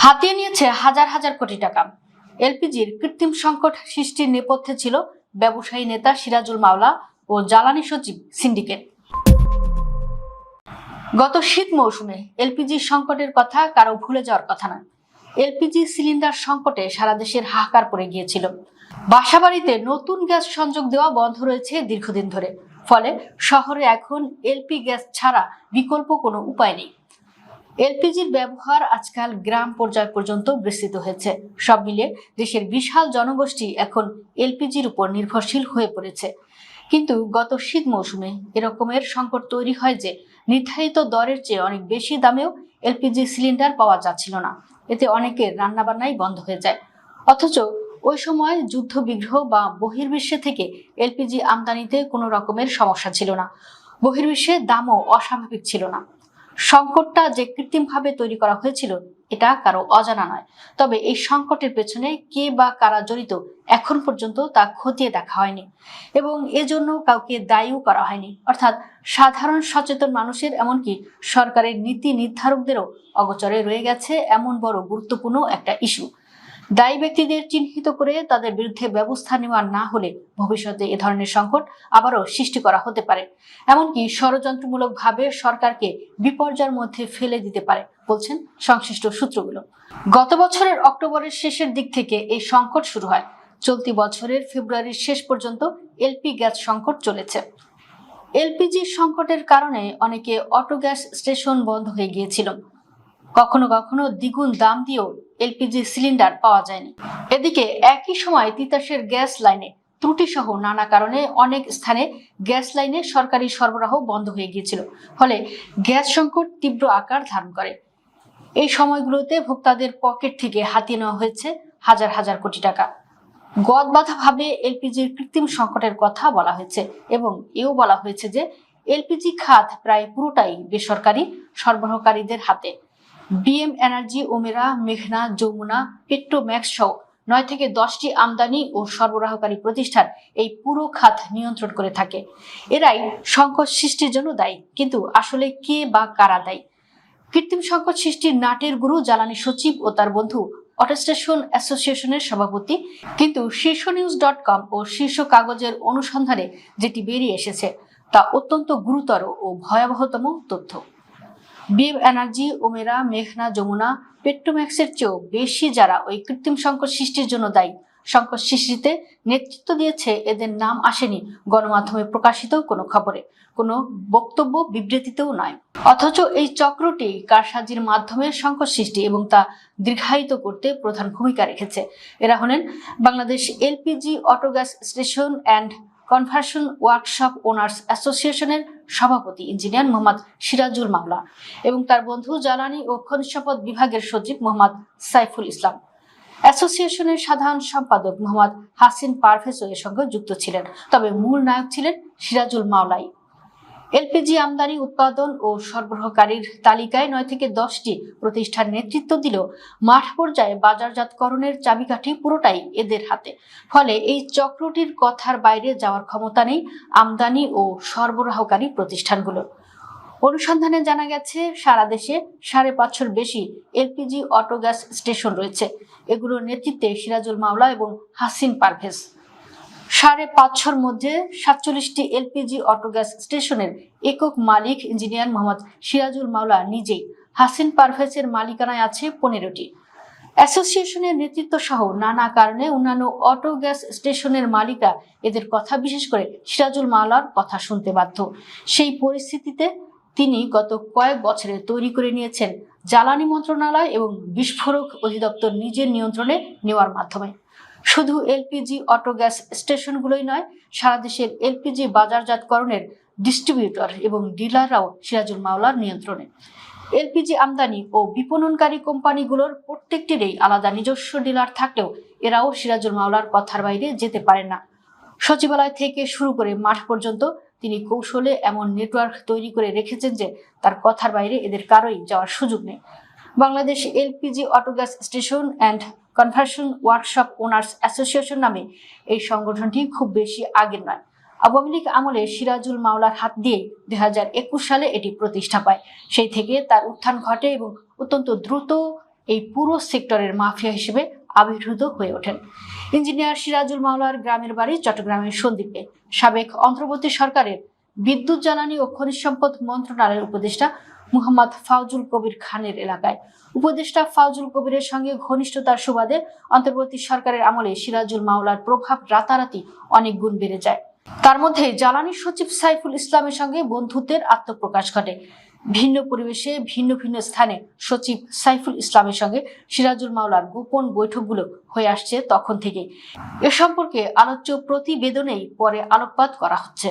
হাতিয়ে নিয়েছে হাজার হাজার কোটি টাকা। এলপিজির কৃত্রিম সংকট সৃষ্টির নেপথ্যে ছিল ব্যবসায়ী নেতা সিরাজুল মাওলা ও জ্বালানি সচিব সিন্ডিকেট। গত শীত মৌসুমে এলপিজি সংকটের কথা কারো ভুলে যাওয়ার কথা নয়। এলপিজি সিলিন্ডার সংকটে সারা দেশের হাহাকার পড়ে গিয়েছিল। বাসাবাড়িতে নতুন গ্যাস সংযোগ দেওয়া বন্ধ রয়েছে দীর্ঘদিন ধরে। ফলে শহরে এখন এলপি গ্যাস ছাড়া বিকল্প কোনো উপায় নেই। এলপিজির ব্যবহার আজকাল গ্রাম পর্যায় পর্যন্ত বিস্তৃত হয়েছে। সব মিলিয়ে দেশের বিশাল জনগোষ্ঠী এখন এলপিজির উপর নির্ভরশীল হয়ে পড়েছে। কিন্তু গত শীত মৌসুমে এরকমের সংকট তৈরি হয় যে নির্ধারিত দরের চেয়ে অনেক বেশি দামেও এলপিজি সিলিন্ডার পাওয়া যাচ্ছিল না। এতে অনেকের রান্নাবান্নাই বন্ধ হয়ে যায়। অথচ ওই সময় যুদ্ধ বিগ্রহ বা বহির্বিশ্বে থেকে এলপিজি আমদানিতে কোনো রকমের সমস্যা ছিল না। বহির্বিশ্বে দামও অস্বাভাবিক ছিল না। সংকটটা যে কৃত্রিমভাবে তৈরি করা হয়েছিল এটা কারো অজানা নয়। তবে এই সংকটের পেছনে কে বা কারা জড়িত এখন পর্যন্ত তা খতিয়ে দেখা হয়নি এবং এজন্য কাউকে দায়ীও করা হয়নি। অর্থাৎ সাধারণ সচেতন মানুষের এমনকি সরকারের নীতি নির্ধারকদেরও অগোচরে রয়ে গেছে এমন বড় গুরুত্বপূর্ণ একটা ইস্যু। দায়ী ব্যক্তিদের চিহ্নিত করে তাদের বিরুদ্ধে ব্যবস্থা নেওয়া না হলে ভবিষ্যতে এ ধরনের সংকট আবারও সৃষ্টি করা হতে পারে, এমনকি ষড়যন্ত্রমূলকভাবে সরকারকে বিপর্যয়ের মধ্যে ফেলে দিতে পারে বলছেন সংশ্লিষ্ট সূত্রগুলো। গত বছরের অক্টোবরের শেষের দিক থেকে এই সংকট শুরু হয়। চলতি বছরের ফেব্রুয়ারির শেষ পর্যন্ত এলপি গ্যাস সংকট চলেছে। এলপিজি সংকটের কারণে অনেকে অটো গ্যাস স্টেশন বন্ধ হয়ে গিয়েছিল। কখনো কখনো দ্বিগুণ দাম দিয়েও এলপিজি সিলিন্ডার পাওয়া যায়নি। এদিকে একই সময় তিতাসের গ্যাস লাইনে ত্রুটি সহ নানা কারণে অনেক স্থানে গ্যাস লাইনে সরকারি সরবরাহ বন্ধ হয়ে গিয়েছিল। ফলে গ্যাস সংকট তীব্র আকার ধারণ করে। এই সময়গুলোতে ভোক্তাদের পকেট থেকে হাতিয়ে নেওয়া হয়েছে হাজার হাজার কোটি টাকা। গদবাঁধাভাবে এলপিজির কৃত্রিম সংকটের কথা বলা হয়েছে এবং এও বলা হয়েছে যে এলপিজি খাত প্রায় পুরোটাই বেসরকারি সরবরাহকারীদের হাতে। বিএম এনার্জি, ওমেরা, মেঘনা, যমুনা, পেট্রোম্যাক্স সহ 9 থেকে 10টি আমদানি ও সরবরাহকারী প্রতিষ্ঠান এই পুরো খাত নিয়ন্ত্রণ করে থাকে। এরাই সংকট সৃষ্টির জন্য দায়ী। কিন্তু আসলে কে বা কারা দায়ী? কৃত্রিম সংকট সৃষ্টির নাটের গুরু জ্বালানি সচিব ও তার বন্ধু অটো স্টেশন অ্যাসোসিয়েশনের সভাপতি। কিন্তু শীর্ষনিউজ.com ও শীর্ষ কাগজের অনুসন্ধানে যেটি বেরিয়ে এসেছে তা অত্যন্ত গুরুতর ও ভয়াবহতম তথ্য। বিএম এনার্জি, ওমেরা, মেঘনা, যমুনা, পেট্রোম্যাক্সের চেয়েও বেশি যারা ওই কৃত্রিম সংকট সৃষ্টির জন্য দায়ী, সংকট সৃষ্টিতে নেতৃত্ব দিয়েছে, এদের নাম আসেনি গণমাধ্যমে প্রকাশিত কোনো খবরে, কোনো বক্তব্য বিবৃতিতেও নয়। অথচ এই চক্রটি কারসাজির মাধ্যমে সংকট সৃষ্টি এবং তা দীর্ঘায়িত করতে প্রধান ভূমিকা রেখেছে। এরা হলেন Bangladesh LPG auto gas station and conversion workshop owners অ্যাসোসিয়েশনের সভাপতি ইঞ্জিনিয়ার মোহাম্মদ সিরাজুল মাওলা এবং তার বন্ধু জ্বালানি ও খনিজ সম্পদ বিভাগের সচিব মোহাম্মদ সাইফুল ইসলাম। অ্যাসোসিয়েশনের সাধারণ সম্পাদক মোহাম্মদ হাসিন পারভেজও এর সঙ্গে যুক্ত ছিলেন। তবে মূল নায়ক ছিলেন সিরাজুল মাওলাই। এলপিজি আমদানি, উৎপাদন ও সরবরাহকারীর তালিকায় 9 থেকে 10টি প্রতিষ্ঠান নেতৃত্ব দিলেও মাঠ পর্যায়ে বাজারজাতকরণের চাবিকাঠি পুরোটাই এদের হাতে। ফলে এই চক্রটির কথার বাইরে যাওয়ার ক্ষমতা নেই আমদানি ও সরবরাহকারী প্রতিষ্ঠানগুলো। অনুসন্ধানে জানা গেছে সারা দেশে 550-র বেশি এলপিজি অটো গ্যাস স্টেশন রয়েছে। এগুলোর নেতৃত্বে সিরাজুল মাওলা এবং হাসিন পারভেজ। 550-র মধ্যে 47টি এলপিজি অটো গ্যাস স্টেশনের একক মালিক ইঞ্জিনিয়ার মোহাম্মদ সিরাজুল মাওলা নিজেই। হাসিন পারভেজের মালিকানায় আছে 15টি। অ্যাসোসিয়েশনের নেতৃত্ব সহ নানা কারণে অন্যান্য অটো গ্যাস স্টেশনের মালিকরা এদের কথা, বিশেষ করে সিরাজুল মাওলার কথা শুনতে বাধ্য। সেই পরিস্থিতিতে তিনি গত কয়েক বছরে তৈরি করে নিয়েছেন জ্বালানি মন্ত্রণালয় এবং বিস্ফোরক অধিদপ্তর নিজের নিয়ন্ত্রণে নেওয়ার মাধ্যমে। শুধু এলপিজি অটো গ্যাস স্টেশনগুলোই নয়, সারা দেশের এলপিজি বাজারজাতকরণের ডিস্ট্রিবিউটর এবং ডিলাররাও সিরাজুল মাওলার নিয়ন্ত্রণে। এলপিজি আমদানি ও বিপণনকারী কোম্পানিগুলোর প্রত্যেকটিরই আলাদা নিজস্ব ডিলার থাকলেও এরাও সিরাজুল মাওলার কথার বাইরে যেতে পারেন না। সচিবালয় থেকে শুরু করে মাঠ পর্যন্ত তিনি কৌশলে এমন নেটওয়ার্ক তৈরি করে রেখেছেন যে তার কথার বাইরে এদের কারোই যাওয়ার সুযোগ নেই। Bangladesh LPG auto gas station and conversion workshop owners association নামে এই সংগঠনটি খুব বেশি আগের নয়। আওয়ামী লীগ আমলে সিরাজুল মাওলার হাত দিয়ে 2021 সালে এটি প্রতিষ্ঠা পায়। সেই থেকে তার উত্থান ঘটে এবং অত্যন্ত দ্রুত এই পুরো সেক্টরের মাফিয়া হিসেবে আবির্ভূত হয়ে ওঠেন। ইঞ্জিনিয়ার সিরাজুল মাওলার গ্রামের বাড়ি চট্টগ্রামের সন্দ্বীপে। সাবেক অন্তর্বর্তী সরকারের বিদ্যুৎ, জ্বালানি ও খনিজ সম্পদ মন্ত্রণালয়ের উপদেষ্টা মুহাম্মদ ফাউজুল কবির খানের এলাকায়। উপদেষ্টা ফাউজুল কবিরের সঙ্গে ঘনিষ্ঠতার সুবাদে অন্তর্বর্তী সরকারের আমলে সিরাজুল মাওলার প্রভাব রাতারাতি অনেক গুণ বেড়ে যায়। তার মধ্যে জ্বালানি সচিব সাইফুল ইসলামের সঙ্গে বন্ধুত্বের আত্মপ্রকাশ ঘটে। ভিন্ন পরিবেশে ভিন্ন ভিন্ন স্থানে সচিব সাইফুল ইসলামের সঙ্গে সিরাজুল মাওলার গোপন বৈঠকগুলো হয়ে আসছে তখন থেকে। এ সম্পর্কে আলোচ্য প্রতিবেদনেই পরে আলোকপাত করা হচ্ছে।